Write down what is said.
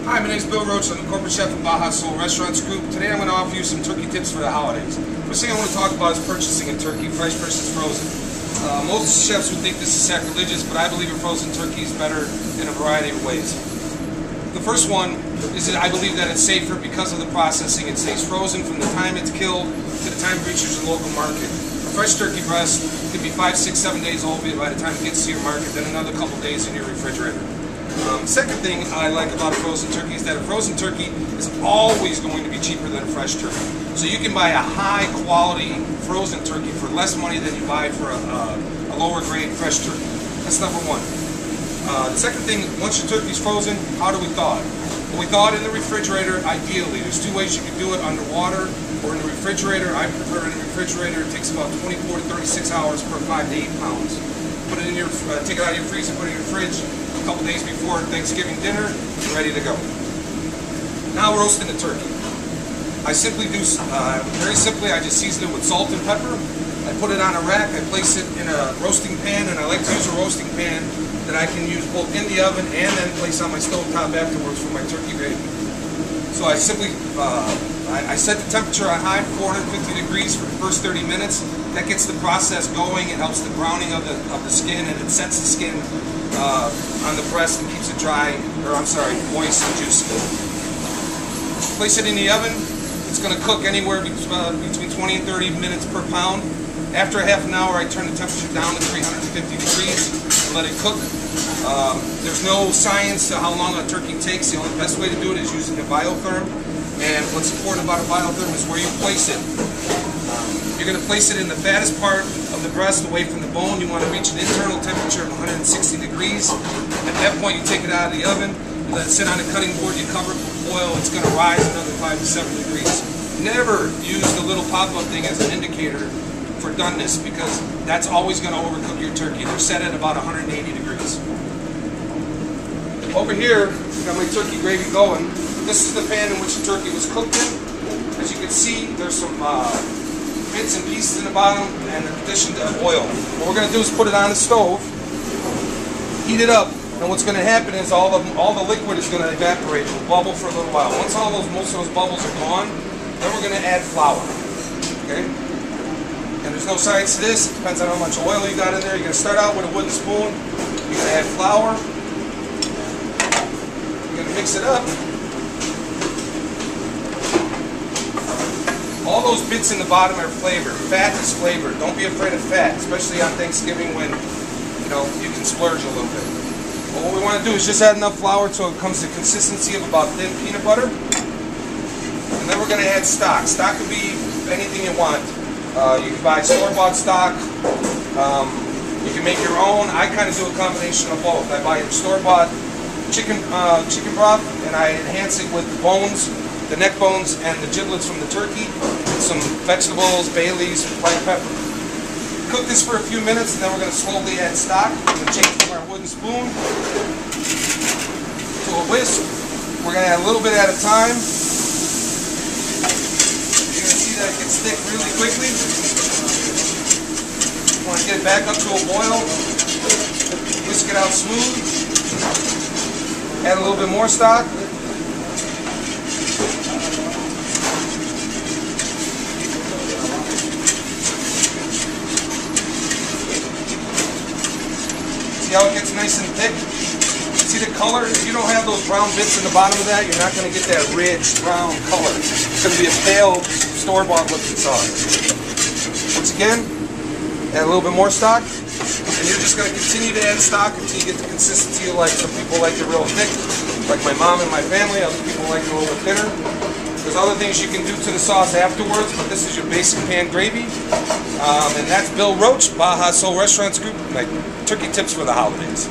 Hi, my name is Bill Roach. I'm the corporate chef of Baja Sol Restaurants Group. Today I'm going to offer you some turkey tips for the holidays. First thing I want to talk about is purchasing a turkey, fresh versus frozen. Most chefs would think this is sacrilegious, but I believe a frozen turkey is better in a variety of ways. The first one is that I believe that it's safer because of the processing. It stays frozen from the time it's killed to the time it reaches your local market. A fresh turkey breast can be 5, 6, 7 days old by the time it gets to your market, then another couple days in your refrigerator. Second thing I like about a frozen turkey is that a frozen turkey is always going to be cheaper than a fresh turkey. So you can buy a high quality frozen turkey for less money than you buy for a lower grade fresh turkey. That's number one. The second thing, once your turkey's frozen, how do we thaw it? Well, we thaw it in the refrigerator ideally. There's two ways you can do it: underwater or in the refrigerator. I prefer in the refrigerator. It takes about 24 to 36 hours per 5 to 8 pounds. Put it in your, take it out of your freezer, put it in your fridge. A couple days before Thanksgiving dinner, you're ready to go. Now roasting the turkey. I simply do, very simply, I just season it with salt and pepper. I put it on a rack, I place it in a roasting pan, and I like to use a roasting pan that I can use both in the oven and then place on my stove top afterwards for my turkey gravy. So I simply, I set the temperature on high, 450 degrees for the first 30 minutes. That gets the process going. It helps the browning of the skin, and it sets the skin on the breast and keeps it dry, or I'm sorry, moist and juicy. Place it in the oven. It's going to cook anywhere between 20 and 30 minutes per pound. After a half an hour, I turn the temperature down to 350 degrees and let it cook. There's no science to how long a turkey takes. The only best way to do it is using a biotherm. And what's important about a biotherm is where you place it. You're going to place it in the fattest part of the breast, away from the bone. You want to reach an internal temperature of 160 degrees. At that point, you take it out of the oven, you let it sit on a cutting board, you cover it with oil. It's going to rise another 5 to 7 degrees. Never use the little pop-up thing as an indicator for doneness, because that's always going to overcook your turkey. They're set at about 180 degrees. Over here, I've got my turkey gravy going. This is the pan in which the turkey was cooked in. As you can see, there's some bits and pieces in the bottom, and in addition to oil. What we're going to do is put it on the stove, heat it up, and what's going to happen is all the liquid is going to evaporate. It will bubble for a little while. Once most of those bubbles are gone, then we're going to add flour. Okay? And there's no science to this. It depends on how much oil you got in there. You're going to start out with a wooden spoon. You're going to add flour. You're going to mix it up. All those bits in the bottom are flavored. Fat is flavored. Don't be afraid of fat, especially on Thanksgiving when, you can splurge a little bit. But what we want to do is just add enough flour so it comes to the consistency of about thin peanut butter. And then we're going to add stock. Stock could be anything you want. You can buy store-bought stock. You can make your own. I kind of do a combination of both. I buy store-bought chicken broth, and I enhance it with the bones, the neck bones, and the giblets from the turkey, and some vegetables, bay leaves, and black pepper. Cook this for a few minutes, and then we're going to slowly add stock. We're going to change from our wooden spoon to a whisk. We're going to add a little bit at a time. You're going to see that it gets thick really quickly. You want to get it back up to a boil. Whisk it out smooth. Add a little bit more stock. See how it gets nice and thick? See the color? If you don't have those brown bits in the bottom of that, you're not going to get that rich brown color. It's going to be a pale, store-bought looking sauce. Once again, add a little bit more stock, and you're just going to continue to add stock until you get the consistency you like. Some people like it real thick, like my mom and my family. Other people like it a little bit thinner. There's other things you can do to the sauce afterwards, but this is your basic pan gravy. And that's Bill Roach, Baja Sol Restaurants Group, my turkey tips for the holidays.